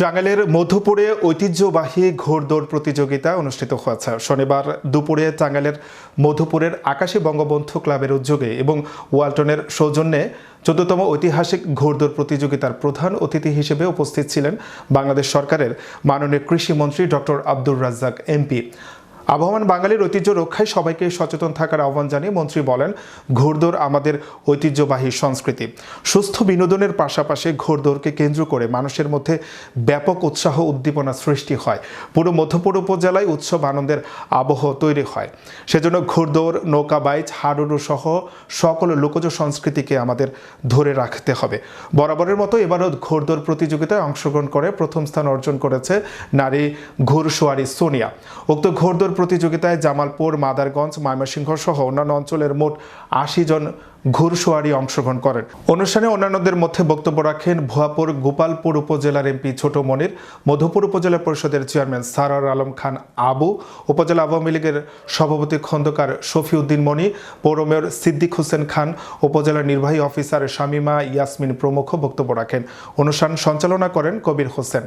টাঙ্গাইলের মধুপুরে ঐতিহ্যবাহী ঘোড়দৌড় প্রতিযোগিতা অনুষ্ঠিত হয়েছে। শনিবার দুপুরে টাঙ্গাইলের মধুপুরের আকাশী বঙ্গবন্ধু ক্লাবের উদ্যোগে এবং ওয়ালটনের সৌজন্যে ১৪তম ঐতিহাসিক ঘোড়দৌড় প্রতিযোগিতার প্রধান অতিথি হিসেবে উপস্থিত ছিলেন বাংলাদেশ সরকারের মাননীয় কৃষিমন্ত্রী ডক্টর আব্দুর রাজ্জাক এমপি। আবহমান বাঙালির ঐতিহ্য রক্ষায় সবাইকে সচেতন থাকার আহ্বান জানিয়ে মন্ত্রী বলেন, ঘোড়দৌড় আমাদের ঐতিহ্যবাহী সংস্কৃতি। সুস্থ বিনোদনের পাশাপাশি ঘোড়দৌড়কে কেন্দ্র করে মানুষের মধ্যে ব্যাপক উৎসাহ উদ্দীপনা সৃষ্টি হয়। পুরো মধুপুর উপজেলায় উৎসব আনন্দের আবহ তৈরি হয়। সেজন্য ঘোড়দৌড়, নৌকাবাইচ, হাডুডু সহ সকল লোকজ সংস্কৃতিকে আমাদের ধরে রাখতে হবে। বরাবরের মতো এবারও ঘোড়দৌড় প্রতিযোগিতায় অংশগ্রহণ করে প্রথম স্থান অর্জন করেছে নারী ঘোড়সওয়ারি সোনিয়া। উক্ত ঘোড়দৌড় প্রতিযোগিতায় জামালপুর, মাদারগঞ্জ, ময়মনসিংহ সহ অন্যান্য অঞ্চলের মোট ৮০ জন ঘোড়সওয়ারি অংশগ্রহণ করেন। অনুষ্ঠানে অন্যান্যদের মধ্যে বক্তব্য রাখেন ভুয়াপুর গোপালপুর উপজেলার এমপি ছোট মনির, মধুপুর উপজেলা পরিষদের চেয়ারম্যান সারার আলম খান আবু, উপজেলা আওয়ামী লীগের সভাপতি খন্দকার শফিউদ্দিন মনি, পৌর মেয়র সিদ্দিক হোসেন খান, উপজেলা নির্বাহী অফিসার শামিমা ইয়াসমিন প্রমুখ বক্তব্য রাখেন। অনুষ্ঠান সঞ্চালনা করেন কবির হোসেন।